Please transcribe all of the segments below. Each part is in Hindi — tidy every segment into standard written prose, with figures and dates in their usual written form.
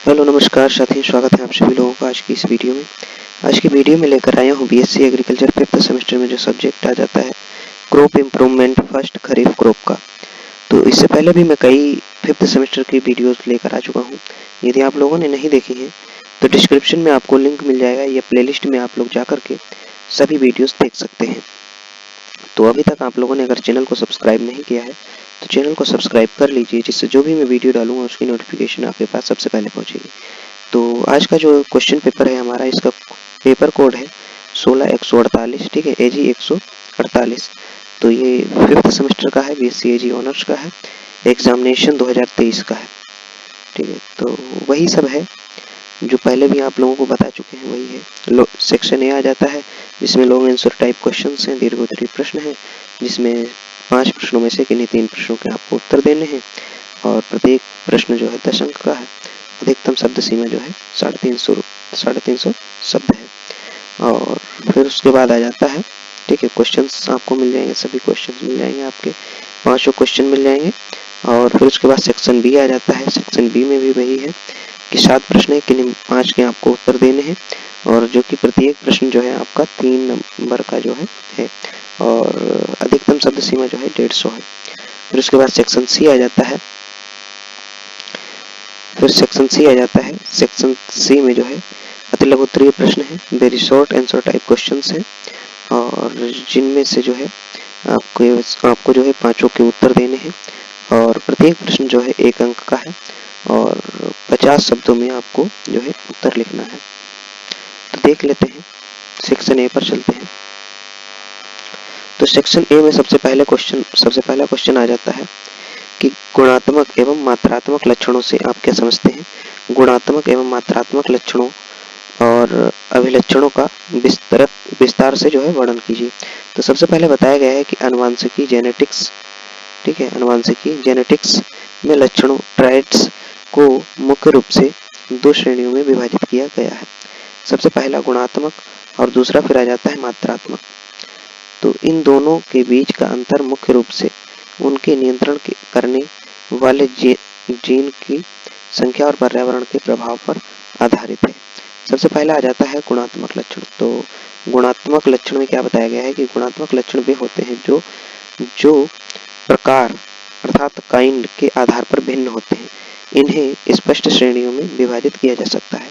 हेलो नमस्कार साथियों, स्वागत है आप सभी लोगों का आज की इस वीडियो में। आज की वीडियो में लेकर आया हूँ बीएससी एग्रीकल्चर 5th सेमेस्टर में जो सब्जेक्ट आ जाता है क्रॉप इम्प्रूवमेंट फर्स्ट खरीफ क्रॉप का। तो इससे पहले भी मैं कई 5th सेमेस्टर की वीडियोस लेकर आ चुका हूँ। यदि आप लोगों ने नहीं देखी हैं तो डिस्क्रिप्शन में आपको लिंक मिल जाएगा या प्लेलिस्ट में आप लोग जा करके सभी वीडियोस देख सकते हैं। तो अभी तक आप लोगों ने अगर चैनल को सब्सक्राइब नहीं किया है तो चैनल को सब्सक्राइब कर लीजिए, जिससे जो भी मैं वीडियो डालूंगा उसकी नोटिफिकेशन आपके पास सबसे पहले पहुंचेगी। तो आज का जो क्वेश्चन पेपर है हमारा, इसका पेपर कोड है 16148, ठीक है, एजी 148। तो ये 5th सेमेस्टर का है, बीएससी एजी ऑनर्स का है, एग्जामिनेशन 2023 का है, ठीक है। तो वही सब है जो पहले भी आप लोगों को बता चुके हैं, वही है। सेक्शन ए आ जाता है जिसमें लॉन्ग आंसर टाइप क्वेश्चंस हैं, दीर्घोत्तरीय प्रश्न है, जिसमें 5 प्रश्नों में से किन्हीं 3 प्रश्नों के आपको उत्तर देने हैं और प्रत्येक प्रश्न जो है 10 अंक का है। अधिकतम शब्द सीमा जो है 350 शब्द है। और फिर उसके बाद आ जाता है, ठीक है, क्वेश्चंस आपको मिल जाएंगे, सभी क्वेश्चंस मिल जाएंगे, आपके 5 क्वेश्चन मिल जाएंगे। और फिर उसके बाद सेक्शन बी आ जाता है। सेक्शन बी में भी वही है कि 7 प्रश्न है, किन्हीं 5 के आपको उत्तर देने हैं और जो कि प्रत्येक प्रश्न जो है आपका 3 नंबर का जो है और अधिकतम शब्द सीमा जो है 150 है। फिर उसके बाद सेक्शन सी आ जाता है। सेक्शन सी में जो है अति लघु उत्तरीय प्रश्न है, very short answer type questions हैं और जिनमें से जो है आपको जो है 5 के उत्तर देने हैं और प्रत्येक प्रश्न जो है 1 अंक का है और 50 शब्दों में आपको जो है उत्तर लिखना है। तो देख लेते हैं, सेक्शन ए पर चलते हैं। तो सेक्शन ए में सबसे पहला क्वेश्चन आ जाता है कि गुणात्मक एवं मात्रात्मक लक्षणों से आप क्या समझते हैं। गुणात्मक एवं मात्रात्मक लक्षणों और अभिलक्षणों का विस्तार से जो है वर्णन कीजिए। तो सबसे पहले बताया गया है कि आनुवांशिकी जेनेटिक्स, ठीक है, आनुवांशिकी जेनेटिक्स में लक्षणों ट्राइट्स को मुख्य रूप से 2 श्रेणियों में विभाजित किया गया है। सबसे पहला गुणात्मक और दूसरा फिर आ जाता है मात्रात्मक। तो इन दोनों के बीच का अंतर मुख्य रूप से उनके नियंत्रण करने वाले जीन की संख्या और पर्यावरण के प्रभाव पर आधारित है। सबसे पहला आ जाता है गुणात्मक लक्षण। तो गुणात्मक लक्षण में क्या बताया गया है कि गुणात्मक लक्षण वे होते हैं जो प्रकार अर्थात काइंड के आधार पर भिन्न होते हैं। इन्हें स्पष्ट श्रेणियों में विभाजित किया जा सकता है।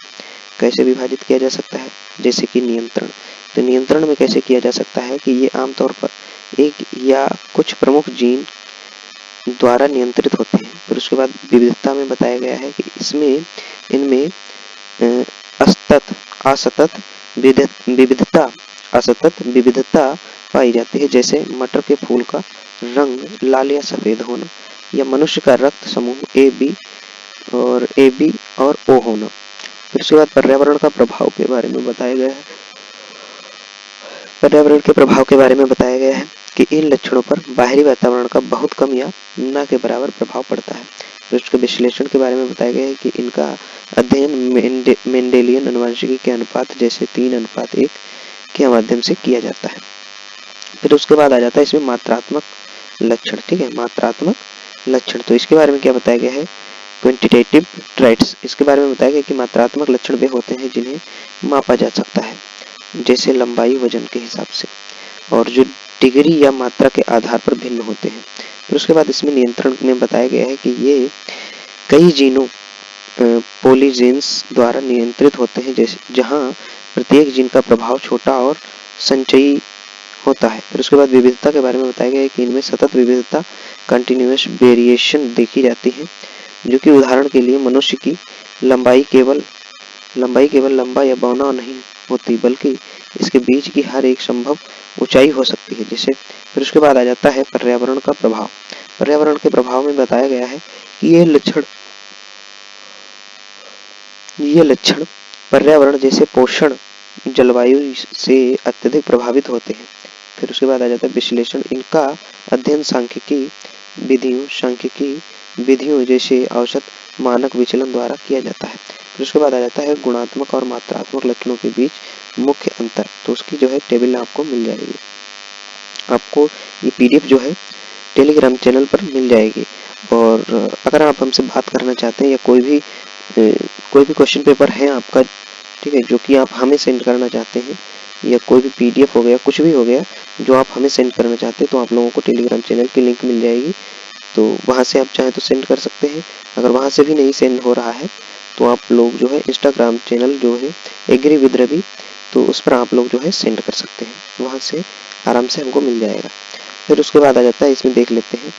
कैसे विभाजित किया जा सकता है? जैसे कि नियंत्रण। तो नियंत्रण में कैसे किया जा सकता है कि ये आमतौर पर एक या कुछ प्रमुख जीन द्वारा नियंत्रित होते हैं। फिर उसके बाद विविधता में बताया गया है कि इनमें असतत विविधता पाई जाती है, जैसे मटर के फूल का रंग लाल या सफेद होना या मनुष्य का रक्त समूह ए बी और ओ होना। फिर उसके बाद पर्यावरण का प्रभाव के बारे में बताया गया है। पर्यावरण के प्रभाव के बारे में बताया गया है कि इन लक्षणों पर बाहरी वातावरण का बहुत कम या न के बराबर प्रभाव पड़ता है। फिर उसके विश्लेषण के बारे में बताया गया है कि इनका अध्ययन मेंडेलियन आनुवंशिकी के अनुपात जैसे 3:1 के माध्यम से किया जाता है। फिर उसके बाद आ जाता है इसमें मात्रात्मक लक्षण, ठीक है, मात्रात्मक लक्षण। तो इसके बारे में क्या बताया गया है? Quantitative traits. इसके बारे में बताया गया कि मात्रात्मक लक्षण वे होते हैं जिन्हें मापा जा सकता है, जैसे लंबाई वजन के हिसाब से, और जो डिग्री या मात्रा के आधार पर भिन्न होते हैं। फिर उसके बाद इसमें नियंत्रण में बताया गया है कि ये कई जीनों पॉलीजेन्स द्वारा नियंत्रित होते हैं, जैसे जहां प्रत्येक जीन का प्रभाव छोटा और संचयी होता है। फिर उसके बाद विविधता के बारे में बताया गया है कि इनमें सतत विविधता कंटिन्यूअस वेरिएशन देखी जाती है, जो कि उदाहरण के लिए मनुष्य की लंबाई केवल लंबा या बौना नहीं होती, बल्कि इसके बीच की हर एक संभव ऊंचाई हो सकती है। जैसे फिर उसके बाद आ जाता है पर्यावरण का प्रभाव। पर्यावरण के प्रभाव में बताया गया है कि ये लक्षण पर्यावरण जैसे पोषण जलवायु से अत्यधिक प्रभावित होते हैं। फिर उसके बाद आ जाता है विश्लेषण। इनका अध्ययन सांख्यिकी विधियों जैसे औसत मानक विचलन द्वारा किया जाता है। फिर उसके बाद आ जाता है गुणात्मक और मात्रात्मक लक्षणों के बीच मुख्य अंतर। तो उसकी जो है टेबल आपको मिल जाएगी। आपको ये पीडीएफ जो है टेलीग्राम चैनल पर मिल जाएगी। और अगर आप हमसे बात करना चाहते हैं या कोई भी कोई भी क्वेश्चन पेपर है आपका, ठीक है, जो कि आप हमें सेंड करना चाहते हैं, या कोई भी PDF हो गया, कुछ भी हो गया जो आप हमें सेंड करना चाहते हैं, तो आप लोगों को टेलीग्राम चैनल की लिंक मिल जाएगी। तो वहाँ से आप चाहें तो सेंड कर सकते हैं। अगर वहाँ से भी नहीं सेंड हो रहा है तो आप लोग जो है इंस्टाग्राम चैनल जो है एग्री विद रवि, तो उस पर आप लोग जो है सेंड कर सकते हैं, वहाँ से आराम से हमको मिल जाएगा। फिर उसके बाद आ जाता है, इसमें देख लेते हैं,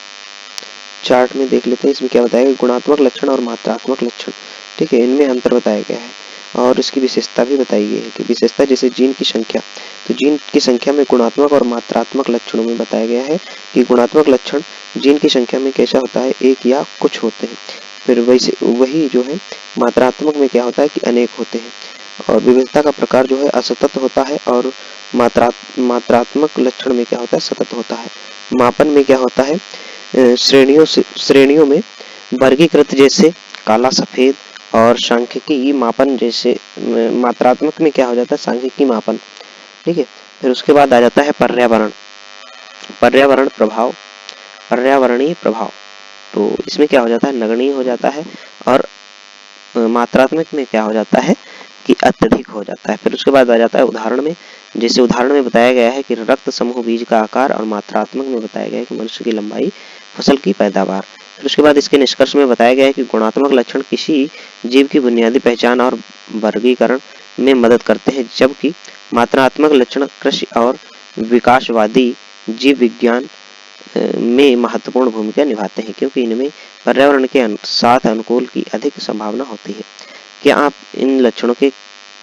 चार्ट में देख लेते हैं इसमें क्या बताया गया, गुणात्मक लक्षण और मात्रात्मक लक्षण, ठीक है, इनमें अंतर बताया गया है और इसकी विशेषता भी बताई गई है कि विशेषता जैसे जीन की संख्या, तो जीन की संख्या में गुणात्मक और मात्रात्मक लक्षणों में बताया गया है कि गुणात्मक लक्षण जीन की संख्या में कैसा होता है, एक या कुछ होते हैं। फिर वैसे वही जो है मात्रात्मक में क्या होता है कि अनेक होते हैं। और विविधता का प्रकार जो है असतत होता है और मात्रात्मक लक्षण में क्या होता है, सतत होता है। मापन में क्या होता है, श्रेणियों में वर्गीकृत जैसे काला सफेद, और सांख्यिकी मापन जैसे मात्रात्मक में क्या हो जाता है, सांख्यिकी मापन, ठीक है। फिर उसके बाद आ जाता है पर्यावरण प्रभाव, पर्यावरणीय प्रभाव, तो इसमें क्या हो जाता है, नगण्य हो जाता है। और मात्रात्मक में क्या हो जाता है कि अत्यधिक हो जाता है। फिर उसके बाद आ जाता है उदाहरण में, जैसे उदाहरण में बताया गया है कि रक्त समूह बीज का आकार, और मात्रात्मक में बताया गया है कि मनुष्य की लंबाई, फसल की पैदावार। फिर उसके बाद इसके निष्कर्ष में बताया गया है कि गुणात्मक लक्षण किसी जीव की बुनियादी पहचान और वर्गीकरण में मदद करते हैं, जबकि मात्रात्मक लक्षण कृषि और विकासवादी जीव विज्ञान में महत्वपूर्ण भूमिका निभाते हैं, क्योंकि इनमें पर्यावरण के साथ अनुकूल की अधिक संभावना होती है। क्या आप इन लक्षणों के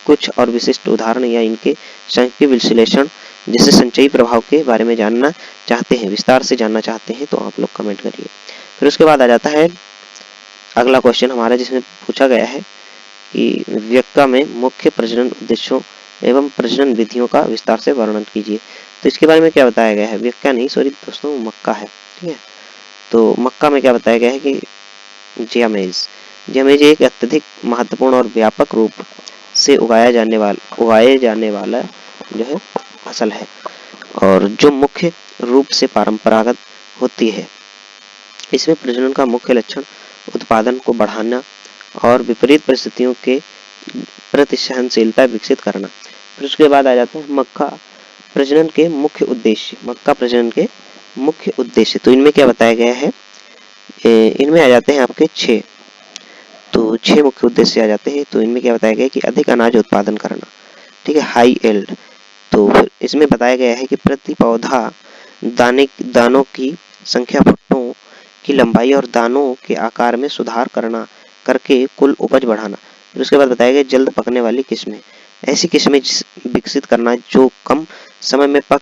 कुछ और विशिष्ट उदाहरण या इनके सांख्यिकीय विश्लेषण जैसे संचयी प्रभाव के बारे में जानना चाहते हैं, विस्तार से जानना चाहते हैं, तो आप लोग कमेंट करिए। फिर उसके बाद आ जाता है अगला क्वेश्चन हमारा, जिसमें पूछा गया है कि व्यक्का में मुख्य प्रजनन उद्देश्यों एवं प्रजनन विधियों का विस्तार से वर्णन कीजिए। तो इसके बारे में क्या बताया गया है, व्यक्का नहीं सॉरी दोस्तों, मक्का है, ठीक है। तो मक्का में क्या बताया गया है कि जियामेज एक अत्यधिक महत्वपूर्ण और व्यापक रूप से उगाए जाने वाला जो है फसल है, और जो मुख्य रूप से परंपरागत होती है। इसमें प्रजनन का मुख्य लक्षण उत्पादन को बढ़ाना और विपरीत परिस्थितियों के प्रति सहनशीलता विकसित करना। फिर उसके बाद आ जाता है मक्का प्रजनन के मुख्य उद्देश्य, मक्का प्रजनन के मुख्य उद्देश्य, तो इनमें क्या बताया गया है, इनमें आ जाते हैं आपके 6, तो 6 मुख्य उद्देश्य आ जाते हैं। तो इनमें क्या बताया गया है कि अधिक अनाज उत्पादन करना, ठीक है, हाई एल्ड। तो फिर इसमें बताया गया है कि प्रति पौधा दानों की संख्या, भुट्टों की लंबाई और दानों के आकार में सुधार करके कुल उपज बढ़ाना। फिर उसके बाद बताया गया जल्द पकने वाली किस्में, ऐसी किस्में विकसित करना जो कम समय में पक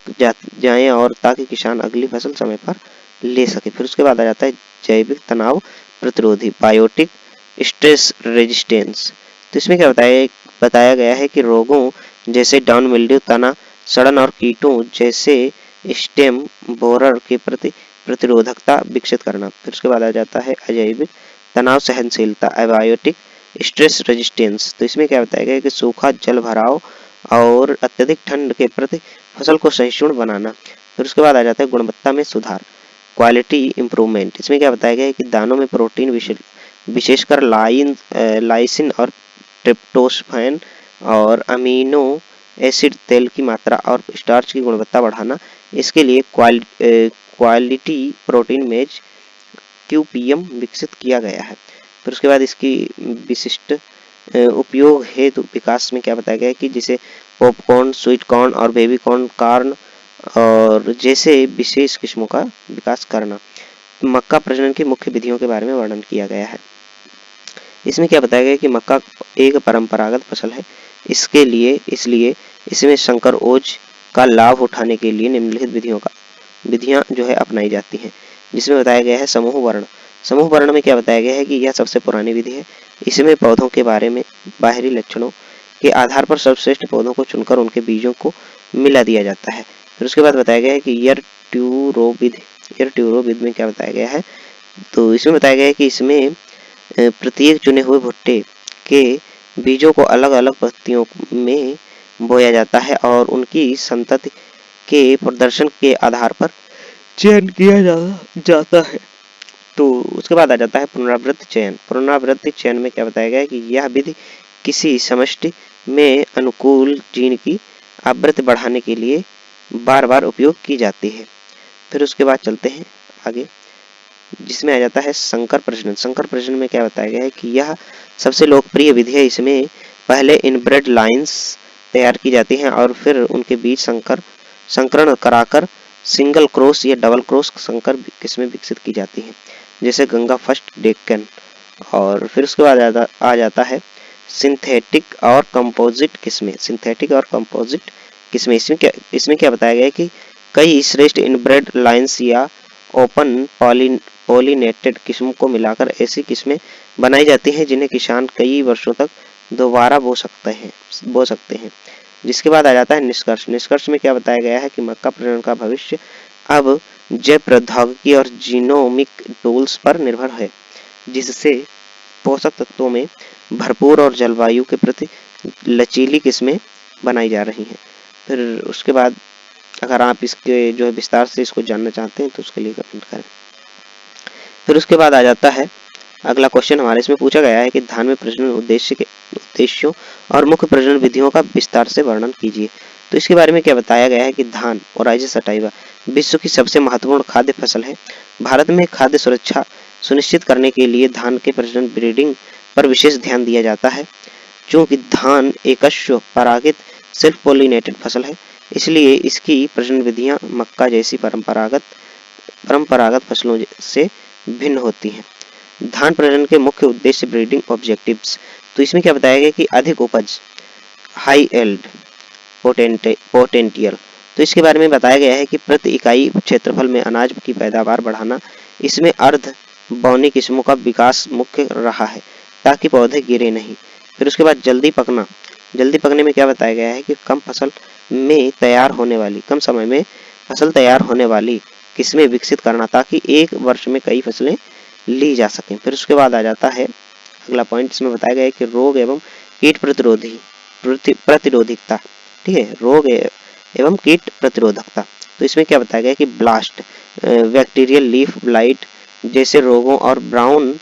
जाएं और ताकि किसान अगली फसल समय पर ले सके। फिर उसके बाद आ जाता है जैविक तनाव प्रतिरोधी, बायोटिक स्ट्रेस रेजिस्टेंस। तो इसमें क्या बताया गया है कि रोगों जैसे डाउन मिल्ड्यू, तना सड़न और कीटों जैसे स्टेम बोरर के प्रति प्रतिरोधकता विकसित करना। फिर उसके बाद आ जाता है अजैविक तनाव सहनशीलता, एबायोटिक स्ट्रेस रेजिस्टेंस। तो इसमें क्या बताया गया कि सूखा, जल भराव और अत्यधिक ठंड के प्रति फसल को सहिष्णु बनाना। फिर उसके बाद आ जाता है गुणवत्ता में सुधार, क्वालिटी इंप्रूवमेंट। इसमें क्या बताया गया है कि दानों में प्रोटीन विशेषकर लाइसिन और ट्रिप्टोफैन और अमीनो एसिड, तेल की मात्रा और स्टार्च की गुणवत्ता बढ़ाना। इसके लिए क्वालिटी प्रोटीन मेज QPM विकसित किया गया है। फिर उसके बाद इसकी विशिष्ट उपयोग हेतु विकास में क्या बताया गया है कि जैसे पॉपकॉर्न, स्वीट कॉर्न और बेबी कॉर्न और जैसे विशेष किस्मों का विकास करना। मक्का प्रजनन की मुख्य विधियों के बारे में वर्णन किया गया है। इसमें क्या बताया गया कि मक्का एक परंपरागत फसल है, इसलिए इसमें संकर ओज का लाभ उठाने के लिए निम्नलिखित विधियां जो है अपनाई जाती हैं, जिसमें बताया गया है समूह वर्ण। समूह वर्ण में क्या बताया गया है कि यह सबसे पुरानी विधि है। इसमें पौधों के बारे में बाहरी लक्षणों के आधार पर सर्वश्रेष्ठ पौधों को चुनकर उनके बीजों को मिला दिया जाता है। फिर उसके बाद बताया गया है कि ईयर ट्यूरोविद में क्या बताया गया है, तो इसमें बताया गया है कि इसमें प्रत्येक चुने हुए भुट्टे के बीजों को अलग अलग पत्तियों में बोया जाता है और उनकी संतति के प्रदर्शन के आधार पर चयन किया जाता है। 2 उसके बाद आ जाता है पुनरावृत्त चयन। पुनरावृत्त चयन में क्या बताया गया है कि यह विधि किसी समष्टि में अनुकूल जीन की आवृत्ति बढ़ाने के लिए बार बार उपयोग की जाती है। फिर उसके बाद चलते हैं आगे, जिसमें आ जाता है संकर प्रजनन। संकर प्रजनन में क्या बताया गया है कि यह सबसे लोकप्रिय विधि है। इसमें पहले इनब्रेड लाइंस तैयार की जाती हैं और फिर उनके बीच संकरण कराकर सिंगल क्रॉस या डबल क्रॉस संकर किस्में विकसित की जाती हैं, जैसे गंगा फर्स्ट, डेक्कन। और फिर उसके बाद आ जाता है सिंथेटिक और कंपोजिट किस्में। सिंथेटिक और कंपोजिट किस्में इसमें क्या बताया गया है कि कई श्रेष्ठ इनब्रेड लाइंस या ओपन पॉलिनेटेड किस्मों को मिलाकर ऐसी किस्में बनाई जाती हैं जिन्हें किसान कई वर्षों तक दोबारा बो सकते हैं। जिसके बाद आ जाता है निष्कर्ष। निष्कर्ष में क्या बताया गया है कि मक्का प्रजनन का भविष्य अब जैव प्रौद्योगिकी और जीनोमिक टूल्स पर निर्भर है, जिससे पोषक तत्वों में भरपूर और जलवायु के प्रति लचीली किस्में बनाई जा रही हैं। फिर उसके बाद अगर आप इसके जो है विस्तार से इसको जानना चाहते हैं तो उसके लिए कमेंट करें। फिर उसके बाद आ जाता है अगला क्वेश्चन हमारे इसमें पूछा गया है कि धान में प्रजनन उद्देश्यों और मुख्य प्रजनन विधियों का विस्तार से वर्णन कीजिए। तो इसके बारे में क्या बताया गया है कि धान ओराइजिस सटाइवा विश्व की सबसे महत्वपूर्ण खाद्य फसल है। भारत में खाद्य सुरक्षा सुनिश्चित करने के लिए धान के प्रजनन ब्रीडिंग पर विशेष ध्यान दिया जाता है। चूंकि धान एक अश्व परागित सेल्फ पोलिनेटेड फसल है, इसलिए इसकी प्रजनन विधियां मक्का जैसी परंपरागत फसलों से भिन्न होती हैं। धान प्रजनन के मुख्य उद्देश्य ब्रीडिंग ऑब्जेक्टिव्स, तो इसमें क्या बताया गया कि अधिक उपज, हाई एल्ड पोटेंशियल। तो इसके बारे में बताया गया है कि प्रति इकाई क्षेत्रफल में अनाज की पैदावार बढ़ाना। इसमें अर्ध बौनी किस्मों का विकास मुख्य रहा है ताकि पौधे गिरे नहीं। फिर उसके बाद जल्दी पकना। जल्दी पकने में क्या बताया गया है कि कम समय में फसल तैयार होने वाली किस्में विकसित करना ताकि एक वर्ष में कई फसलें ली जा सकें। फिर उसके बाद आ जाता है अगला पॉइंट, इसमें बताया गया है कि रोग एवं कीट प्रतिरोधिकता। ठीक है, रोग एवं कीट प्रतिरोधकता। तो इसमें क्या बताया गया है कि ब्लास्ट, बैक्टीरियल लीफ ब्लाइट जैसे रोगों और ब्राउन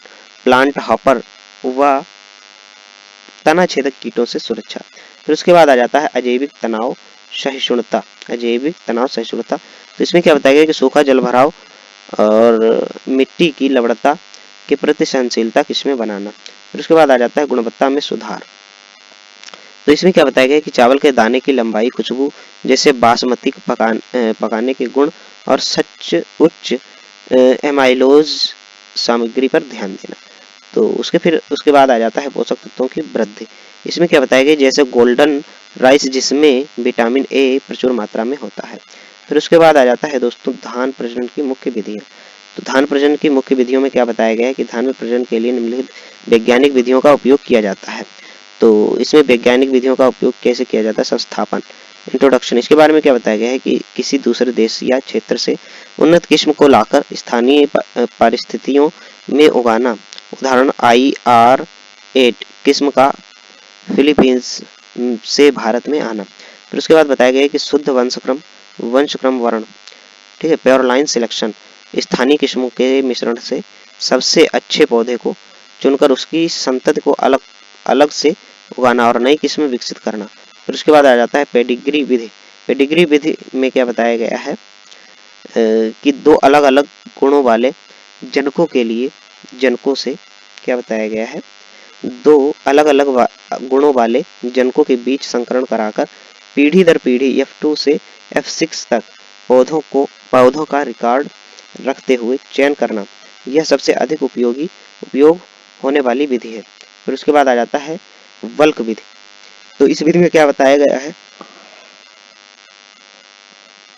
प्लांट हॉपर व तना छेदक कीटों से सुरक्षा। फिर उसके बाद आ जाता है अजैविक तनाव सहिष्णुता। तो इसमें क्या बताया गया कि सूखा, जलभराव और मिट्टी की लवणता के प्रति सहनशीलता किस्में बनाना। फिर उसके बाद आ जाता है गुणवत्ता में सुधार। तो इसमें क्या बताया गया कि चावल के दाने की लंबाई, खुशबू जैसे बासमती पकाने के गुण और उच्च एमाइलोज सामग्री पर ध्यान देना। तो उसके बाद आ जाता है पोषक तत्वों की वृद्धि। इसमें क्या बताया गया जैसे गोल्डन राइस जिसमें विटामिन ए प्रचुर मात्रा में होता है। फिर उसके बाद आ जाता है दोस्तों धान प्रजनन की मुख्य विधियां। तो धान प्रजनन की मुख्य विधियों में क्या बताया गया है कि धान में प्रजनन के लिए निम्नलिखित वैज्ञानिक विधियों का उपयोग किया जाता है। तो इसमें वैज्ञानिक विधियों का उपयोग कैसे किया जाता है? संस्थापन, इंट्रोडक्शन। इसके बारे में क्या बताया गया है कि किसी दूसरे देश या क्षेत्र से उन्नत किस्म को लाकर स्थानीय परिस्थितियों में उगाना। उदाहरण IR8 किस्म का फिलीपींस से भारत में आना। फिर उसके बाद बताया गया है कि शुद्ध वंशक्रम वर्ण। ठीक है, प्योर लाइन सिलेक्शन, स्थानीय किस्मों के मिश्रण से सबसे अच्छे पौधे को चुनकर उसकी संतति को अलग से उगाना और नई किस्में विकसित करना। फिर उसके बाद आ जाता है पेडिग्री विधि। पेडिग्री विधि में क्या बताया गया है कि दो अलग अलग गुणों वाले जनकों से क्या बताया गया है, दो अलग अलग गुणों वाले जनकों के बीच संकरण कराकर पीढ़ी दर पीढ़ी F2 से F6 तक पौधों का रिकॉर्ड रखते हुए चयन करना, यह सबसे अधिक उपयोग होने वाली विधि है। फिर उसके बाद आ जाता है वल्क विधि। तो इस विधि में क्या बताया गया है,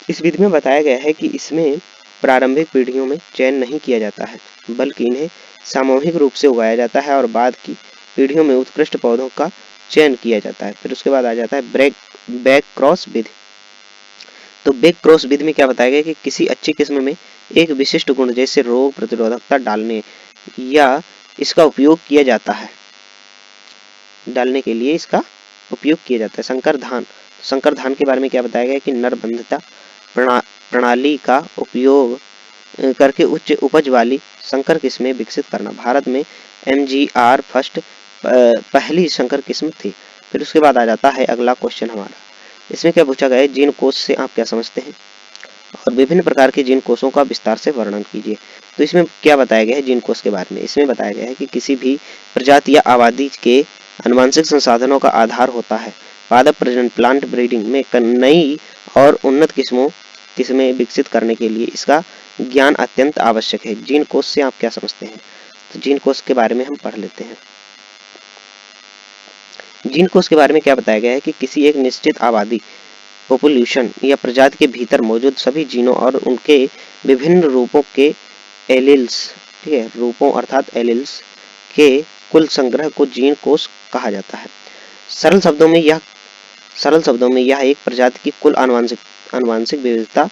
इस विधि में बताया गया है कि इसमें प्रारंभिक पीढ़ियों में चयन नहीं किया जाता है, बल्कि इन्हें सामूहिक रूप से उगाया जाता है और बाद की पीढ़ियों में उत्कृष्ट पौधों का चयन किया जाता है। फिर उसके बाद आ जाता है बैक क्रॉस विधि। तो बैक क्रॉस विधि में क्या बताया गया कि किसी अच्छी किस्म में एक विशिष्ट गुण जैसे रोग प्रतिरोधकता डालने के लिए इसका उपयोग किया जाता है। संकर धान के बारे में क्या बताया गया कि नरबंधता प्रणाली का उपयोग करके उच्च उपज वाली संकर किस्में विकसित करना। भारत में MGR फर्स्ट पहली संकर किस्म थी। फिर उसके बाद आ जाता है अगला क्वेश्चन हमारा। इसमें क्या पूछा गया है, जीन कोष से आप क्या समझते हैं और विभिन्न प्रकार के जीन कोषों का विस्तार से वर्णन कीजिए। तो इसमें क्या बताया गया है जीन कोष के बारे में। इसमें बताया गया है कि किसी भी प्रजाति या आबादी के आनुवंशिक संसाधनों का आधार होता है। पादप प्रजनन प्लांट ब्रीडिंग में नई और उन्नत किस्में विकसित करने के लिए इसका ज्ञान अत्यंत आवश्यक है। जीन कोष से आप क्या समझते हैं, तो जीन कोष के बारे में हम पढ़ लेते हैं। जीन कोष के बारे में क्या बताया गया है कि किसी एक निश्चित आबादी पॉपुलेशन या प्रजाति के भीतर मौजूद सभी जीनों और उनके विभिन्न रूपों के एलील्स, ठीक है, रूपों अर्थात एलील्स के कुल संग्रह को जीन कोष कहा जाता है। सरल शब्दों में यह एक प्रजाति की कुल आनुवंशिक विविधता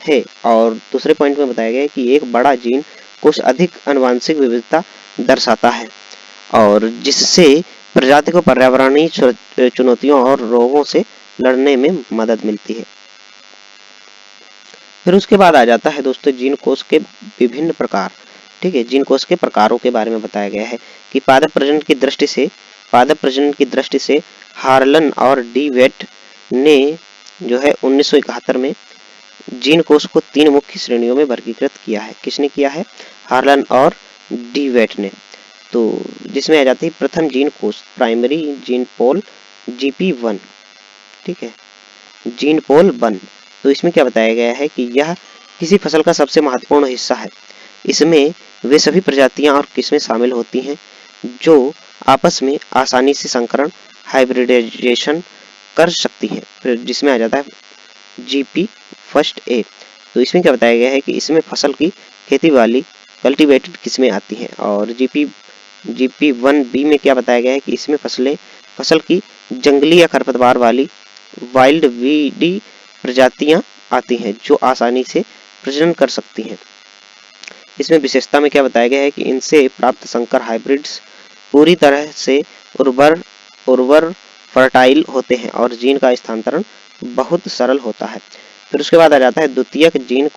है। और दूसरे पॉइंट में बताया गया है कि एक बड़ा जीन कोष अधिक आनुवंशिक विविधता दर्शाता है और जिससे प्रजाति को पर्यावरणीय चुनौतियों और रोगों से लड़ने में मदद मिलती है। फिर उसके बाद आ जाता है दोस्तों जीन कोष के विभिन्न प्रकार, ठीक है। जीन कोष के प्रकारों के बारे में बताया गया है कि पादप प्रजनन की दृष्टि से हार्लन और डी वेट ने जो है 1971 में जीन कोष को 3 मुख्य श्रेणियों में वर्गीकृत किया है। किसने किया है, हार्लन और डी वेट ने। तो जिसमें आ जाती है प्रथम जीन कोष प्राइमरी जीन पोल GP1, ठीक है, जीन पोल 1। तो इसमें क्या बताया गया है कि यह किसी फसल का सबसे महत्वपूर्ण हिस्सा है। इसमें वे सभी प्रजातियां और किस्में शामिल होती हैं जो आपस में आसानी से संकरण हाइब्रिडाइजेशन कर सकती हैं। फिर जिसमें आ जाता है GP1A। तो इसमें क्या बताया गया है कि इसमें फसल की खेती वाली कल्टीवेटेड किस्में आती हैं। और GP1B में क्या बताया गया है कि इसमें फसल की जंगली या खरपतवार वाली वाइल्ड वीडी प्रजातियां आती हैं जो आसानी से प्रजनन कर सकती हैं। इसमें विशेषता में क्या बताया गया है कि इनसे प्राप्त संकर हाइब्रिड्स पूरी तरह से उर्वर फर्टाइल होते हैं और जीन का स्थानांतरण बहुत सरल होता है। फिर उसके बाद आ जाता है द्वितीयक जीन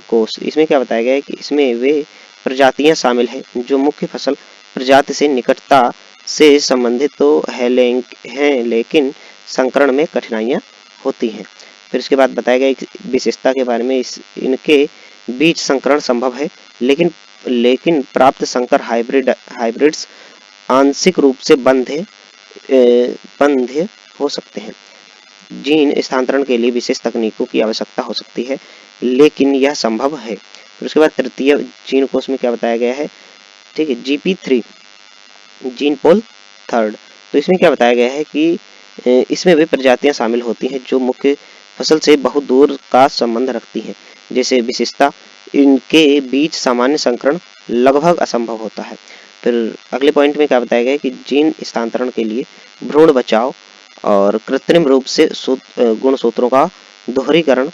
कोष। इसमें क्या बताया गया है कि इसमें वे प्रजातियां शामिल हैं जो मुख्य फसल प्रजाति से निकटता से संबंधित तो हैं लेकिन संकरण में कठिनाइयां होती हैं। फिर उसके बाद बताया गया विशेषता के बारे में, इनके बीच संकरण संभव है लेकिन प्राप्त संकर हाइब्रिड्स आंशिक रूप से बंधे हो सकते हैं। जीन स्थानांतरण के लिए विशेष तकनीकों की आवश्यकता हो सकती है लेकिन यह संभव है। फिर उसके बाद तृतीय जीन कोष में क्या बताया गया है, ठीक है, GP3 जीन पोल 3। तो इसमें क्या बताया गया है कि इसमें वे प्रजातियां शामिल होती हैं जो मुख्य फसल से बहुत दूर का संबंध रखती हैं। जैसे विशेषता, इनके बीच सामान्य संकरण लगभग असंभव होता है। फिर अगले पॉइंट में क्या बताया गया है कि जीन स्थानांतरण के लिए भ्रूण बचाव और कृत्रिम रूप से गुणसूत्रों का दोहरीकरण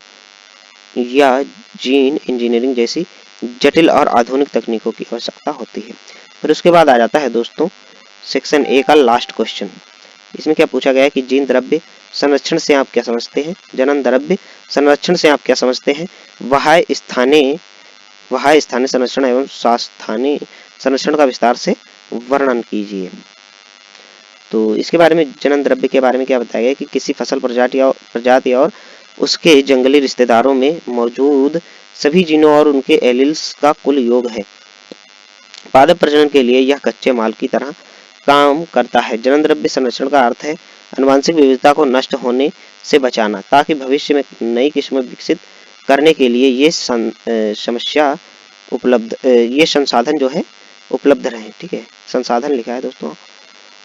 या जीन इंजीनियरिंग जैसी जटिल और आधुनिक तकनीकों की आवश्यकता होती है। फिर उसके बाद आ जाता है दोस्तों सेक्शन A का लास्ट क्वेश्चन। इसमें क्या पूछा गया है कि जीन द्रव्य संरक्षण से आप क्या समझते हैं, जनन द्रव्य संरक्षण से आप क्या समझते हैं, बाह्य स्थानीय संरक्षण एवं स्थानीय संरक्षण का विस्तार से वर्णन कीजिए। तो इसके बारे में जनन द्रव्य के बारे में क्या बताया गया कि किसी फसल प्रजाति और उसके जंगली रिश्तेदारों में मौजूद सभी जीनों और उनके एलील्स का कुल योग है। पादप प्रजनन के लिए यह कच्चे माल की तरह काम करता है। जनन द्रव्य संरक्षण का अर्थ है आनुवंशिक विविधता को नष्ट होने से बचाना ताकि भविष्य में नई किस्में विकसित करने के लिए ये संसाधन जो है उपलब्ध रहे, ठीक है, संसाधन लिखा है दोस्तों।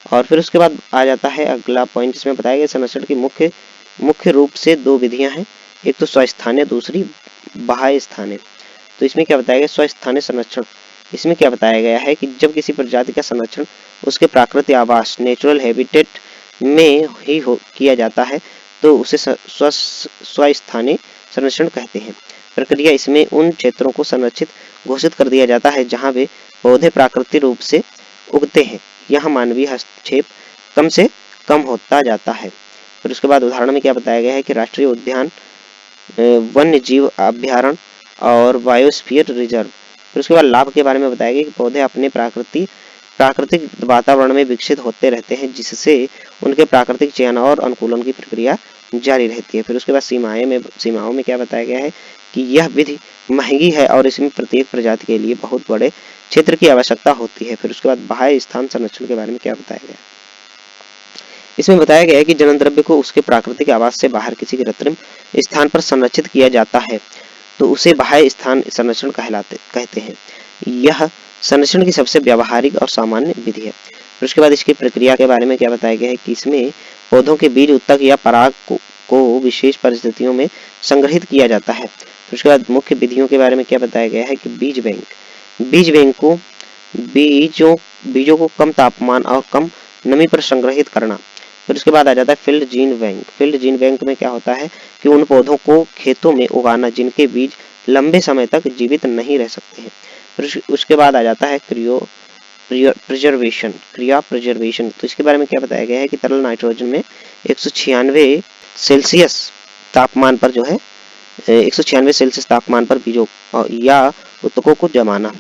और फिर उसके बाद आ जाता है अगला पॉइंट, इसमें बताया गया संरक्षण की मुख्य रूप से 2 विधियां हैं, एक तो स्वस्थानीय, दूसरी बाह्य स्थानीय। तो इसमें क्या बताया गया स्वस्थानीय संरक्षण। इसमें क्या बताया गया है कि जब किसी प्रजाति का संरक्षण उसके प्राकृतिक आवास नेचुरल हैबिटेट में ही किया जाता है तो उसे स्वस्थानीय संरक्षण कहते हैं। प्रक्रिया इसमें उन क्षेत्रों को संरक्षित घोषित कर दिया जाता है जहां वे पौधे प्राकृतिक रूप से उगते हैं। यहाँ मानवीय हस्तक्षेप कम से कम होता जाता है। फिर उसके बाद उदाहरण में क्या बताया गया है कि राष्ट्रीय उद्यान, वन्य जीव अभ्यारण्य और बायोस्फीयर रिजर्व। फिर उसके बाद लाभ के बारे में बताया गया कि पौधे अपने प्राकृतिक वातावरण में विकसित होते रहते हैं, जिससे उनके प्राकृतिक चयन और अनुकूलन की प्रक्रिया जारी रहती है। फिर उसके बाद सीमाओं में क्या बताया गया है कि यह विधि महंगी है और इसमें प्रत्येक प्रजाति के लिए बहुत बड़े क्षेत्र की आवश्यकता होती है। फिर उसके बाद बाह्य स्थान संरक्षण के बारे में क्या बताया गया, इसमें बताया गया है कि जनन द्रव्य को उसके प्राकृतिक आवास से बाहर किसी कृत्रिम स्थान पर संरक्षित किया जाता है तो उसे बाह्य स्थान संरक्षण कहते हैं। यह संरक्षण की सबसे व्यावहारिक और सामान्य विधि है। फिर उसके बाद इसकी प्रक्रिया के बारे में क्या बताया गया है कि इसमें पौधों के बीज, उत्तक या पराग को विशेष परिस्थितियों में संग्रहित किया जाता है। फिर उसके बाद मुख्य विधियों के बारे में क्या बताया गया है कि बीज बैंक को बीजों को कम तापमान और कम नमी पर संग्रहित करना। फिर उसके बाद आ जाता है फील्ड जीन बैंक में क्या होता है कि उन पौधों को खेतों में उगाना जिनके बीज लंबे समय तक जीवित नहीं रह सकते हैं। फिर उसके बाद आ जाता है क्रिया प्रिजर्वेशन। तो इसके बारे में क्या बताया गया है कि तरल नाइट्रोजन में 196 सेल्सियस तापमान पर जो है 196 सेल्सियस तापमान पर बीजों या उत्तकों को जमाना।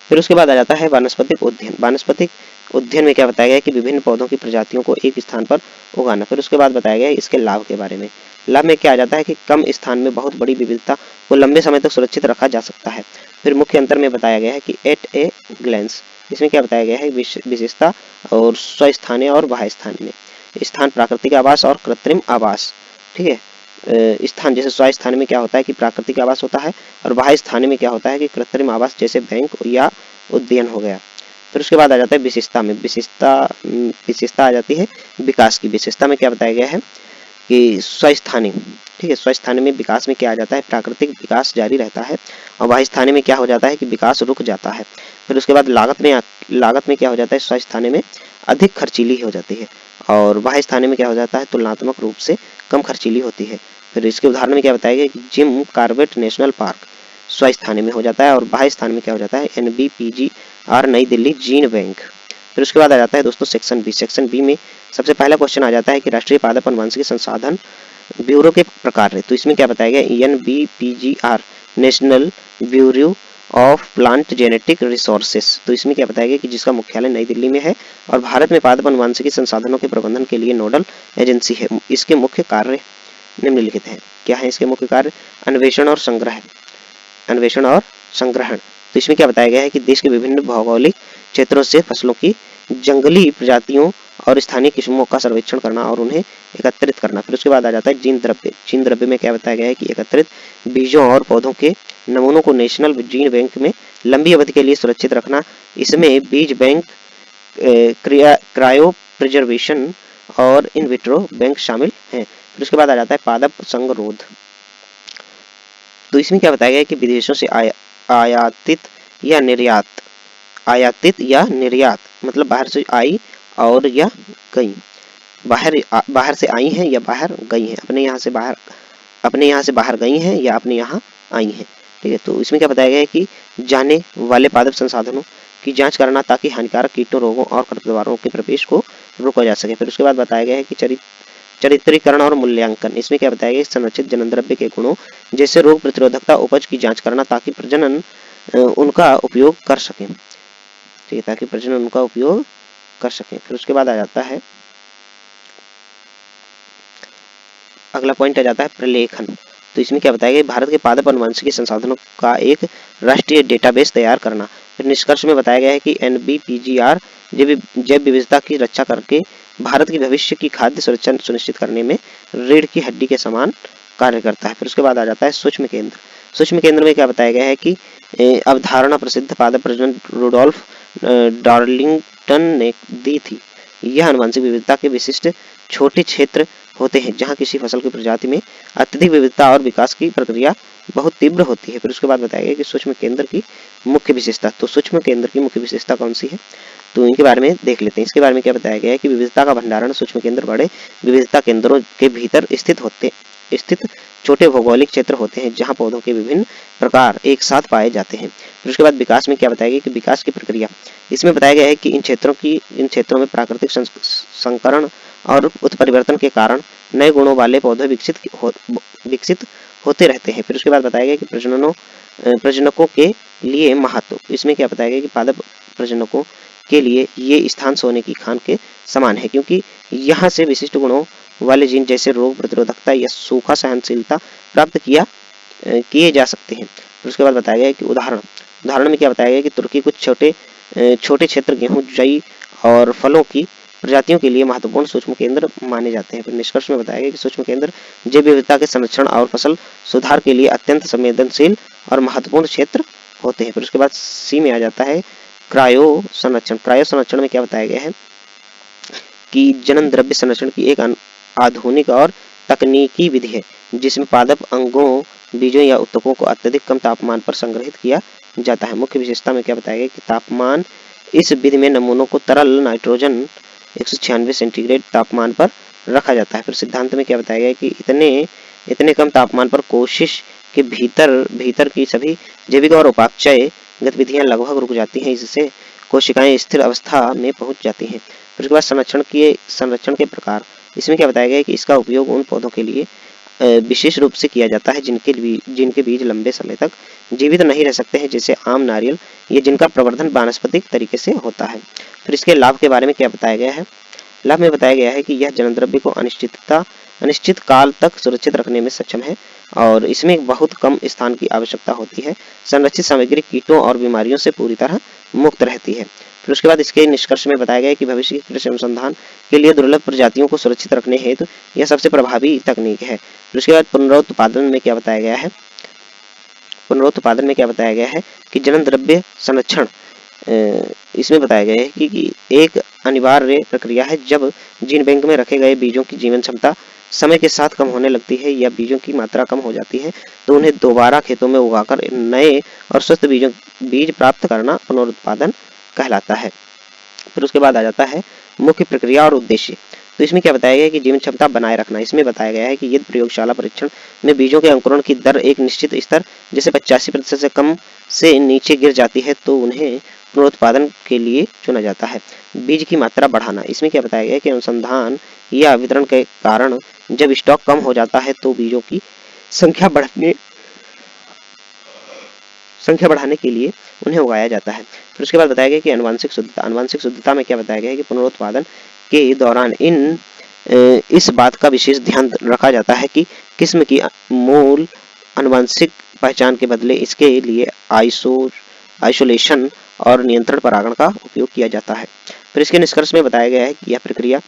फिर उसके बाद आ जाता है वानस्पतिक उद्यान में क्या बताया गया है कि विभिन्न पौधों की प्रजातियों को एक स्थान पर उगाना। फिर उसके बाद बताया गया है इसके लाभ के बारे में। लाभ में क्या आ जाता है कि कम स्थान में बहुत बड़ी विविधता को लंबे समय तक सुरक्षित रखा जा सकता है। फिर मुख्य अंतर में बताया गया है कि एट ए ग्लैंस, इसमें क्या बताया गया है विशेषता और स्वस्थानीय और बाह्य स्थानीय स्थान, प्राकृतिक आवास और कृत्रिम आवास। ठीक है, स्थान जैसे स्व स्थान में क्या होता है कि प्राकृतिक आवास होता है और बाह्य स्थान में क्या होता है कि कृत्रिम आवास जैसे बैंक या उद्यान हो गया। फिर उसके बाद आ जाता है विशेषता आ जाती है विकास की। विशेषता में क्या बताया गया है कि स्वस्थानी, ठीक है, स्वस्थानी में विकास में क्या आ जाता है प्राकृतिक विकास जारी रहता है और बाह्य स्थानी में क्या हो जाता है कि विकास रुक जाता है। फिर उसके बाद लागत में क्या हो जाता है स्वस्थानी में अधिक खर्चीली हो जाती है और बाह्य स्थानी में क्या हो जाता है तुलनात्मक रूप से कम खर्चीली होती है। फिर इसके उदाहरण में क्या बताया गया कि Jim Corbett national park Swasthani में हो जाता है और बाह्य स्थान में क्या हो जाता है NBPGR नई दिल्ली जीन बैंक। फिर उसके बाद आ जाता है दोस्तों सेक्शन बी में सबसे पहला क्वेश्चन आ जाता है कि राष्ट्रीय पादप अनुवांशिकी संसाधन ब्यूरो के प्रकार है। तो इसमें क्या बताया गया NBPGR national bureau of plant genetic resources. तो इसमें क्या बताया गया कि जिसका मुख्यालय नई दिल्ली में है और भारत में पादप अनुवांशिकी संसाधनों के प्रबंधन के लिए नोडल एजेंसी है। इसके मुख्य कार्य निम्नलिखित है। क्या है इसके मुख्य कार्य? अन्वेषण और संग्रहण। तो इसमें क्या बताया गया है कि देश के विभिन्न भौगोलिक क्षेत्रों से फसलों की जंगली प्रजातियों और स्थानीय किस्मों का सर्वेक्षण करना और उन्हें एकत्रित करना। फिर उसके बाद आ जाता है जीन द्रव्य में क्या बताया गया है कि एकत्रित बीजों और पौधों के नमूनों को नेशनल जीन बैंक में लंबी अवधि के लिए सुरक्षित रखना। इसमें बीज बैंक, क्रायो प्रिजर्वेशन और इन विट्रो बैंक शामिल हैं। फिर उसके बाद आ जाता है पादप संगरोध। तो इसमें क्या बताया गया है कि विदेशों से आयातित या निर्यात मतलब बाहर से आई और या गई, बाहर से आई हैं या बाहर गई हैं, अपने यहाँ से बाहर गई हैं या अपने यहाँ आई हैं। ठीक है, तो इसमें क्या बताया गया है कि जाने वाले पादप संसाधनों की जांच करना ताकि हानिकारक कीटों, रोगों और खरपतवारों के प्रवेश को रोका जा सके। फिर उसके बाद बताया गया है कि चरित्रीकरण और मूल्यांकन। इसमें क्या बताया गया संरक्षित जनन द्रव्य के गुणों जैसे रोग प्रतिरोधकता, उपज की जांच करना ताकि प्रजनन उनका उपयोग कर सकें। ठीक है, ताकि प्रजनन उनका उपयोग कर सकें। फिर उसके बाद आ जाता है अगला पॉइंट आ जाता है प्रलेखन। तो इसमें क्या बताया गया भारत के पादप अनुवांशिकी संसाधनों का एक राष्ट्रीय डेटाबेस तैयार करना। फिर निष्कर्ष में बताया गया है कि NBPGR जैव विविधता की रक्षा करके भारत की भविष्य की खाद्य सुरक्षा सुनिश्चित करने में रीढ़ की हड्डी के समान कार्य करता है। फिर उसके बाद आ जाता है सूक्ष्म केंद्र में क्या बताया गया है कि अवधारणा प्रसिद्ध पादप प्रजनन रुडोल्फ डार्लिंगटन ने दी थी। यह आनुवंशिक विविधता के विशिष्ट छोटे क्षेत्र होते हैं जहां किसी फसल की प्रजाति में अत्यधिक विविधता और विकास की प्रक्रिया बहुत तीव्र होती है। फिर उसके बाद बताया गया कि सूक्ष्म केंद्र की मुख्य विशेषता। तो सूक्ष्म केंद्र की मुख्य विशेषता कौन सी है, तो इनके बारे में देख लेते हैं। इसके बारे में क्या बताया गया है कि विविधता का भंडारण सूक्ष्म केंद्र बड़े विविधता केंद्रों के भीतर स्थित छोटे भौगोलिक क्षेत्र होते हैं जहां पौधों के विभिन्न प्रकार एक साथ पाए जाते हैं। फिर उसके बाद विकास में क्या बताया गया कि विकास की प्रक्रिया। इसमें बताया गया है कि इन क्षेत्रों में प्राकृतिक संकरण और उत्परिवर्तन के कारण नए गुणों वाले पौधे विकसित होते रहते हैं। फिर उसके बाद बताया गया कि प्रजनकों के लिए महत्व, इसमें क्या बताया गया कि पादप प्रजनकों के लिए ये स्थान सोने की खान के समान है, क्योंकि यहाँ से विशिष्ट गुणों वाले जीन जैसे रोग प्रतिरोधकता या सूखा सहनशीलता प्राप्त किए जा सकते हैं। फिर उसके बाद बताया गया कि उदाहरण में क्या बताया गया कि तुर्की कुछ छोटे क्षेत्र गेहूं, जई और फलों की प्रजातियों के लिए महत्वपूर्ण सूक्ष्म केंद्र माने जाते हैं। फिर निष्कर्ष में बताया गया कि सूक्ष्म केंद्र जैव विविधता के संरक्षण और फसल सुधार के लिए अत्यंत संवेदनशील और महत्वपूर्ण क्षेत्र होते हैं। फिर उसके बाद सी में आ जाता है क्रायो संरक्षण। क्रायो संरक्षण में क्या बताया गया है कि जनन द्रव्य संरक्षण की एक आधुनिक और तकनीकी विधि है, जिसमें पादप अंगों, बीजों या उत्तकों को अत्यधिक कम तापमान पर संग्रहित किया जाता है। मुख्य विशेषता में क्या बताया गया कि तापमान, इस विधि में नमूनों को तरल नाइट्रोजन 196 सेंटीग्रेड तापमान पर रखा जाता है। फिर सिद्धांत में क्या बताया गया कि इतने कम तापमान पर कोशिश के भीतर की सभी जैविक और उपापचय गतिविधियां लगभग रुक जाती हैं, इससे कोशिकाएं स्थिर अवस्था में पहुंच जाती हैं। फिर उसके बाद संरक्षण के प्रकार, इसमें क्या बताया गया है कि इसका उपयोग उन पौधों के लिए विशेष रूप से किया जाता है जिनके बीज लंबे समय तक जीवित नहीं रह सकते हैं, जैसे आम, नारियल, ये जिनका प्रवर्धन वानस्पतिक तरीके से होता है। फिर इसके लाभ के बारे में क्या बताया गया है? लाभ में बताया गया है कि यह जनन द्रव्य को अनिश्चित काल तक सुरक्षित रखने में सक्षम है और इसमें बहुत कम स्थान की आवश्यकता होती है। संरक्षित सामग्री कीटों और बीमारियों से पूरी तरह मुक्त रहती है। फिर उसके बाद इसके निष्कर्ष में बताया गया कि भविष्य के कृषि अनुसंधान के लिए दुर्लभ प्रजातियों को सुरक्षित रखने हेतु यह सबसे प्रभावी तकनीक है। फिर उसके बाद पुनरुत्पादन में क्या बताया गया है? पुनरुत्पादन में क्या बताया गया है कि जनन द्रव्य संरक्षण, इसमें बताया गया है कि एक अनिवार्य प्रक्रिया है। जब जीन बैंक में रखे गए बीजों की जीवन क्षमता समय के साथ कम होने लगती है या बीजों की मात्रा कम हो जाती है, तो उन्हें दोबारा खेतों में उगाकर नए और स्वस्थ बीज प्राप्त करना पुनरुत्पादन कहलाता है। फिर उसके बाद आ जाता है मुख्य प्रक्रिया और उद्देश्य। तो इसमें क्या बताया गया है कि जीवन क्षमता बनाए रखना। इसमें बताया गया है कि यदि प्रयोगशाला परीक्षण में बीजों के अंकुरण की दर एक निश्चित स्तर जैसे 85% से कम से नीचे गिर जाती है, तो उन्हें पुनरुत्पादन के लिए चुना जाता है। बीज की मात्रा बढ़ाना, इसमें क्या बताया गया है कि अनुसंधान या वितरण के कारण जब स्टॉक कम हो जाता है तो बीजों की संख्या बढ़ाने के लिए उन्हें उगाया जाता है। फिर उसके बाद बताया गया कि आनुवंशिक शुद्धता में क्या बताया गया है कि पुनरुत्पादन के दौरान इस बात का विशेष ध्यान रखा जाता है कि किस्म की मूल आनुवंशिक पहचान के बदले इसके लिए आइसोलेशन और नियंत्रण परागण का उपयोग किया जाता है। फिर इसके निष्कर्ष में बताया गया है कि यह प्रक्रिया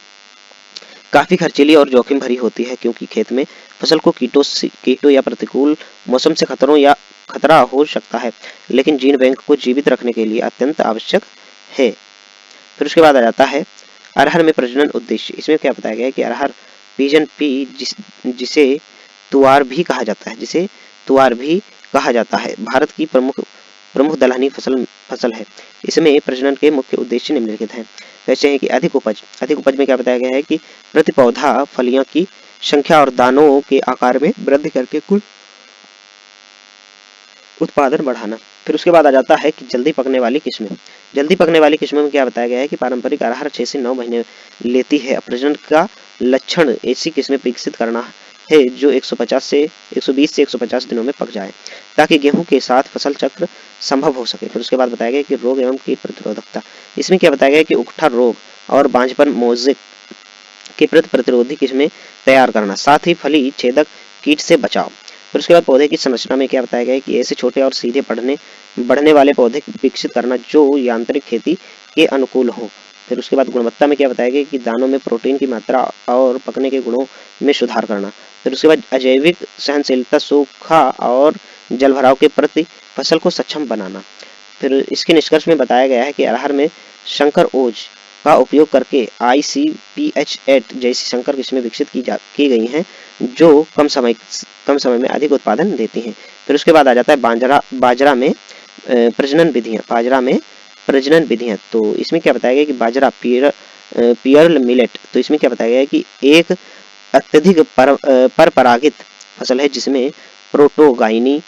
काफी खर्चीली और जोखिम भरी होती है, क्योंकि खेत में फसल को कीटों या प्रतिकूल मौसम से खतरा हो सकता है, लेकिन जीन बैंक को जीवित रखने के लिए अत्यंत आवश्यक है। फिर उसके बाद आ जाता है अरहर में प्रजनन उद्देश्य। इसमें क्या बताया गया है कि अरहर पीजन पी जिसे तुआर भी कहा जाता है, भारत की प्रमुख दलहनी फसल है। इसमें प्रजनन के मुख्य उद्देश्य निम्नलिखित हैं। वैसे हैं कि अधिक उपज में क्या बताया गया है कि प्रति पौधा फलियों की संख्या और दानों के आकार में वृद्धि करके कुल उत्पादन बढ़ाना। फिर उसके बाद आ जाता है कि जल्दी पकने वाली किस्में में क्या बताया गया है कि पारंपरिक अरहर 6 से 9 महीने लेती है। प्रजनन का लक्षण ऐसी किस्में विकसित करना है जो 120 से 150 दिनों में पक जाए, ताकि गेहूं के साथ फसल चक्र संभव हो सके। फिर उसके बाद बताया गया कि रोग एवं कीट प्रतिरोधकता। इसमें क्या बताया गया कि उकठा रोग और बांझपन मोज़ेक के प्रति प्रतिरोधी किस्में तैयार करना, साथ ही फली छेदक कीट से बचाव। फिर उसके बाद पौधे की संरचना में क्या बताया गया है कि ऐसे छोटे और सीधे बढ़ने वाले पौधे विकसित करना जो यांत्रिक खेती के अनुकूल हो। फिर उसके बाद गुणवत्ता में क्या बताया गया कि दानों में प्रोटीन की मात्रा और पकने के गुणों में सुधार करना। फिर उसके बाद अजैविक सहनशीलता, सूखा और जलभराव के प्रति फसल को सक्षम बनाना। फिर इसके निष्कर्ष में बताया गया है कि अरहर में संकर ओज का उपयोग करके ICPH8 जैसी संकर किस्में विकसित की गई हैं, जो कम समय में अधिक उत्पादन देती हैं। फिर उसके बाद आ जाता है बाजरा में प्रजनन विधियां। तो इसमें क्या बताया गया कि बाजरा पियर्ल मिलेट। तो इसमें क्या बताया गया है कि एक अत्यधिक परपरागित फसल है, जिसमें प्रोटोगाइनी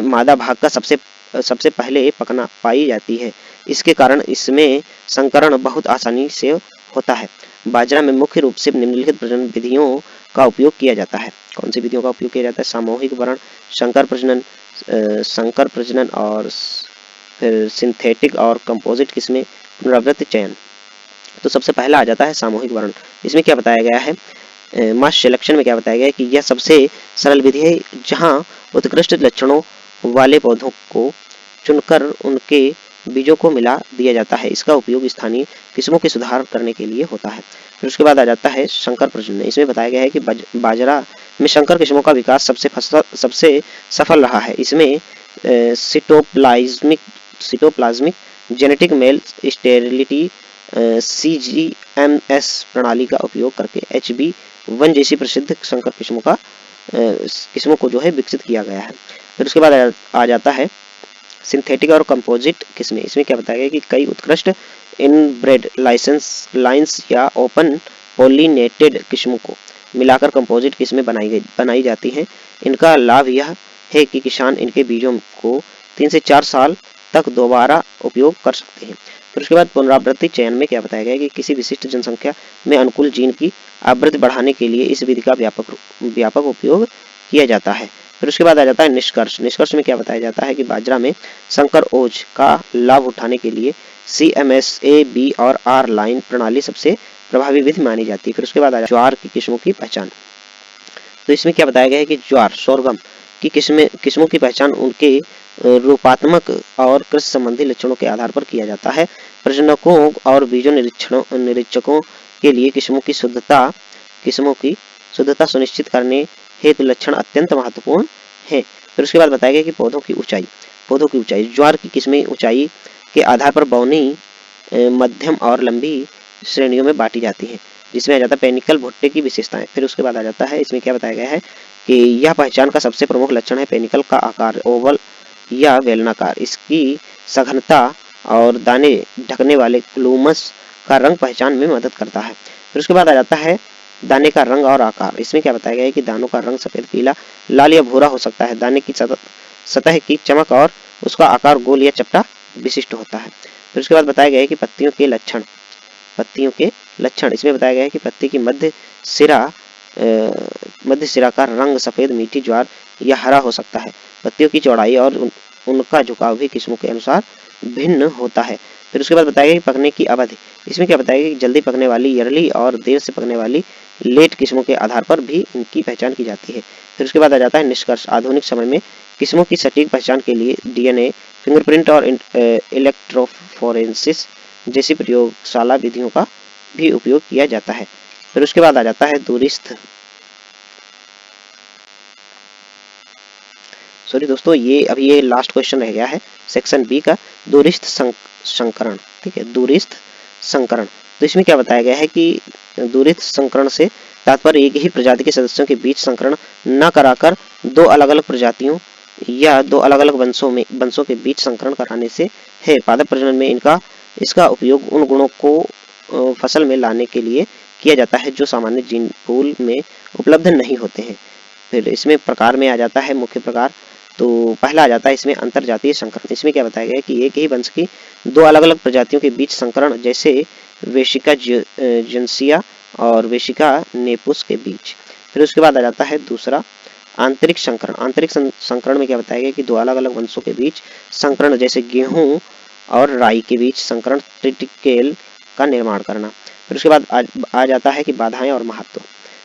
मादा भाग का सबसे पहले पकना पाई जाती है। इसके कारण इसमें संकरण बहुत आसानी से होता है। बाजरा में मुख्य रूप से निम्नलिखित प्रजनन विधियों का उपयोग किया जाता है। कौन सी विधियों का उपयोग किया जाता है? सामूहिक वरण, संकर प्रजनन और फिर सिंथेटिक और कंपोजिट किस्में, पुनरावृत्ति चयन। तो सबसे पहला आ जाता है सामूहिक वरण। इसमें क्या बताया गया है? मास सिलेक्शन में क्या बताया गया है कि यह सबसे सरल विधि है जहां उत्कृष्ट लक्षणों वाले पौधों को चुनकर उनके बीजों को मिला दिया जाता है। इसका उपयोग स्थानीय किस्मों के सुधार करने के लिए होता है। फिर उसके बाद आ जाता है संकर प्रजनन। इसमें बताया गया है कि बाजरा में संकर किस्मों का विकास सबसे सफल रहा है। इसमें सिटोप्लाज्मिक जेनेटिक मेल स्टेरिलिटी CGMS प्रणाली का उपयोग करके HB1 जैसी प्रसिद्ध संकर किस्मों को जो है विकसित किया गया है। फिर उसके बाद आ जाता है सिंथेटिक और कंपोजिट किस्में। इसमें क्या बताया गया कि कई उत्कृष्ट इनब्रेड लाइंस या ओपन पॉलिनेटेड किस्मों को मिलाकर कंपोजिट किस्में बनाई जाती हैं। इनका लाभ यह है कि किसान इनके बीजों को 3 से 4 साल तक दोबारा उपयोग कर सकते हैं। फिर उसके बाद पुनरावृत्ति चयन में क्या बताया गया कि किसी विशिष्ट जनसंख्या में अनुकूल जीन की आवृत्ति बढ़ाने के लिए इस विधि का व्यापक उपयोग किया जाता है। फिर उसके बाद आ जाता है निष्कर्ष। निष्कर्ष में क्या बताया जाता है कि बाजरा में संकर ओज का लाभ उठाने के लिए CMS A, B और R लाइन प्रणाली सबसे प्रभावी विधि मानी जाती है। फिर उसके बाद आ जाता है ज्वार की किस्मों की पहचान। तो इसमें क्या बताया गया है कि ज्वार सोरगम की किस्मों की पहचान उनके रूपात्मक और कृषि संबंधी लक्षणों के आधार पर किया जाता है। प्रजनकों और बीजों निरीक्षकों के लिए किस्मों की शुद्धता सुनिश्चित करने हेतु लक्षण अत्यंत महत्वपूर्ण है। फिर उसके बाद बताया गया कि पौधों की ऊंचाई ज्वार की किस्में ऊंचाई के आधार पर बौनी, मध्यम और लंबी श्रेणियों में बांटी जाती हैं, जिसमें आ जाता है पेनिकल भुट्टे की विशेषताएं। फिर उसके बाद आ जाता है इसमें क्या बताया गया है कि यह पहचान का सबसे प्रमुख लक्षण है पेनिकल का आकार ओवल या बेलनाकार, इसकी सघनता और दाने ढकने वाले ग्लूमस का रंग पहचान में मदद करता है। फिर उसके बाद आ जाता है दाने का रंग और आकार। इसमें क्या बताया गया है कि दानों का रंग सफेद, पीला, लाल या भूरा हो सकता है। दाने की सतह की चमक और उसका आकार गोल या चपटा विशिष्ट होता है। फिर उसके बाद बताया गया है कि पत्तियों के लक्षण। इसमें बताया गया है कि पत्ती की मध्य सिरा का रंग सफेद, मीठी ज्वार या हरा हो सकता है। पत्तियों की चौड़ाई और उनका झुकाव भी किस्मों के अनुसार भिन्न होता है। फिर उसके बाद बताया गया कि पकने की अवधि। इसमें क्या बताया गया कि जल्दी पकने वाली अर्ली और देर से पकने वाली लेट किस्मों के आधार पर भी इनकी पहचान की जाती है। फिर उसके बाद आ जाता है निष्कर्ष। आधुनिक समय में किस्मों की सटीक पहचान के लिए DNA, फिंगरप्रिंट और इलेक्ट्रोफोरेंसिस जैसी प्रयोगशाला विधियों का भी उपयोग किया जाता है। फिर उसके बाद आ जाता है दोस्तों ये लास्ट क्वेश्चन रह गया है सेक्शन बी का, दूरस्थ संकरण। ठीक है, दूरस्थ संकरण। तो इसमें क्या बताया गया है कि दूरस्थ संकरण से तात्पर्य एक ही प्रजाति के सदस्यों के बीच संकरण न कराकर दो अलग अलग प्रजातियों या दो अलग अलग वंशों के बीच संकरण कराने से है। पादप प्रजनन में इसका उपयोग उन गुणों को फसल में लाने के लिए किया जाता है जो सामान्य जीन पूल में उपलब्ध नहीं होते हैं। फिर इसमें प्रकार में आ जाता है मुख्य प्रकार। तो पहला आ जाता है इसमें अंतरजातीय संकरण। इसमें क्या बताया गया है कि एक ही वंश की दो अलग अलग प्रजातियों के बीच संकरण, जैसे वेशिका जिन्सिया और वेशिका नेपुस के बीच। फिर उसके बाद आ जाता है दूसरा आंतरिक संकरण। आंतरिक संकरण में क्या बताया गया कि दो अलग अलग वंशों के बीच संकरण, जैसे गेहूं और राई के बीच संकरण ट्रिटिकेल का निर्माण करना। फिर उसके बाद आ जाता है कि बाधाएं और महत्व।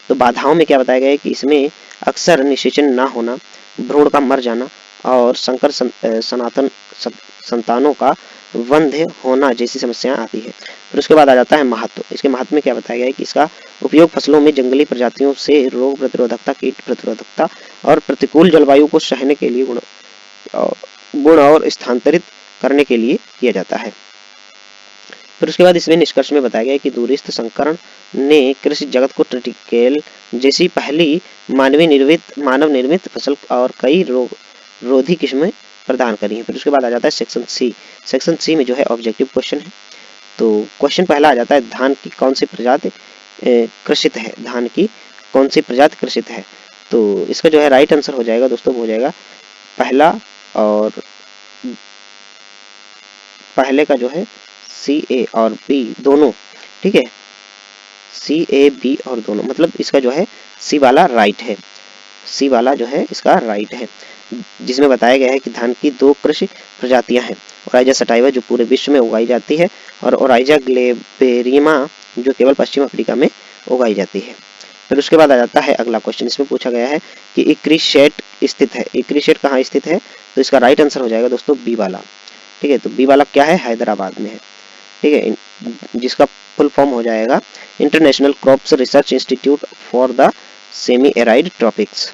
तो बाधाओं में क्या बताया गया है कि इसमें अक्सर निषेचन ना होना, भ्रूण का मर जाना और संकर संतानों का वंध्य होना जैसी समस्याएं आती है। फिर उसके बाद आ जाता है महत्व। इसके महत्व में क्या बताया गया है कि इसका उपयोग फसलों में जंगली प्रजातियों से रोग प्रतिरोधकता, कीट प्रतिरोधकता और प्रतिकूल जलवायु को सहने के लिए गुण और स्थानांतरित करने के लिए किया जाता है। फिर उसके बाद इसमें निष्कर्ष में बताया गया है कि दूरस्थ संकरण ने कृषि जगत को ट्रिटिकेल जैसी पहली मानव निर्मित फसल और कई रोधी किस्में प्रदान करी है। फिर उसके बाद आ जाता है सेक्शन सी। सेक्शन सी में जो है ऑब्जेक्टिव क्वेश्चन है। तो क्वेश्चन पहला आ जाता है धान की कौन सी प्रजाति कृषित है। धान की कौन सी प्रजाति कृषित है। तो इसका जो है राइट आंसर हो जाएगा दोस्तों, हो जाएगा पहला, और पहले का जो है C, A और B दोनों। ठीक है, सी ए बी और दोनों, मतलब इसका जो है सी वाला राइट है, सी वाला जो है इसका राइट है, जिसमें बताया गया है कि धान की 2 कृषि प्रजातियां हैं, ओराइजा सटाइवा जो पूरे विश्व में उगाई जाती है और ओराइजा ग्लेबेरियमा जो केवल पश्चिम अफ्रीका में उगाई जाती है। फिर उसके बाद आ जाता है अगला क्वेश्चन, इसमें पूछा गया है कि इक्रिशेट स्थित है, इक्रिशेट कहाँ स्थित है, तो इसका राइट आंसर हो जाएगा दोस्तों बी वाला। ठीक है, तो बी वाला क्या है, हैदराबाद में है। ठीक है, जिसका फुल फॉर्म हो जाएगा international crops research institute for the semi arid tropics,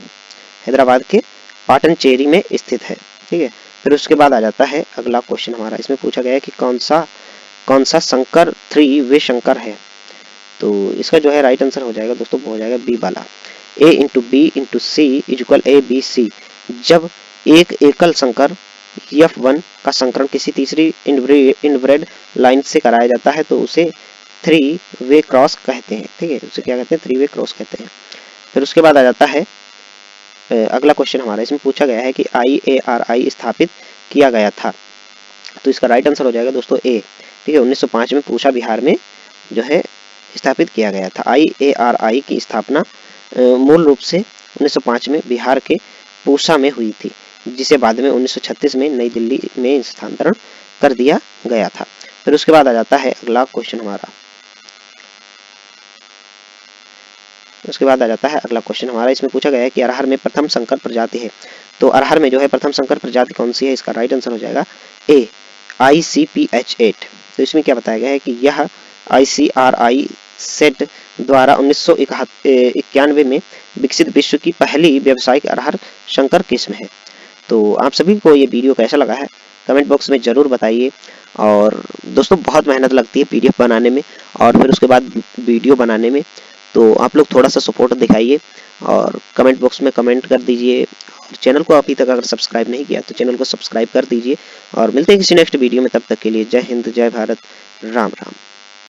Hyderabad के पाटनचेरी में स्थित है। ठीक है, फिर उसके बाद आ जाता है अगला क्वेश्चन हमारा, इसमें पूछा गया है कि कौन सा संकर 3 वे शंकर है, तो इसका जो है राइट आंसर हो जाएगा दोस्तों, हो जाएगा बी वाला, a into B into C is equal A B C. जब एक एकल संकर F1 का संकरण किसी तीसरी इनब्रेड लाइन से कराया जाता है तो उसे 3 वे क्रॉस कहते हैं। ठीक है, उसे क्या कहते हैं, 3 वे क्रॉस कहते हैं। फिर उसके बाद आ जाता है अगला क्वेश्चन हमारा, इसमें पूछा गया है कि IARI स्थापित किया गया था, तो इसका राइट आंसर हो जाएगा दोस्तों ए। ठीक है, 1905 में पूसा बिहार में जो है स्थापित किया गया था। IARI की स्थापना मूल रूप से 1905 में बिहार के पूसा में हुई थी, जिसे बाद में 1936 में नई दिल्ली में स्थानांतरण कर दिया गया था। फिर उसके बाद आ जाता है अगला क्वेश्चन हमारा, उसके बाद आ जाता है अगला क्वेश्चन हमारा, इसमें पूछा गया है कि अरहर में प्रथम संकर प्रजाति है, तो अरहर में जो है प्रथम संकर प्रजाति कौन सी है, इसका राइट आंसर हो जाएगा ए ICPH8। तो इसमें क्या बताया गया है कि यह ICRI सेट द्वारा 1991 में विकसित विश्व की पहली व्यावसायिक अरहर संकर किस्म है। तो आप सभी को ये वीडियो कैसा लगा है कमेंट बॉक्स में जरूर बताइए। और दोस्तों बहुत मेहनत लगती है PDF बनाने में और फिर उसके बाद वीडियो बनाने में, तो आप लोग थोड़ा सा सपोर्ट दिखाइए और कमेंट बॉक्स में कमेंट कर दीजिए। और चैनल को अभी तक अगर सब्सक्राइब नहीं किया तो चैनल को सब्सक्राइब कर दीजिए और मिलते हैं किसी नेक्स्ट वीडियो में, तब तक के लिए जय हिंद, जय भारत, राम राम।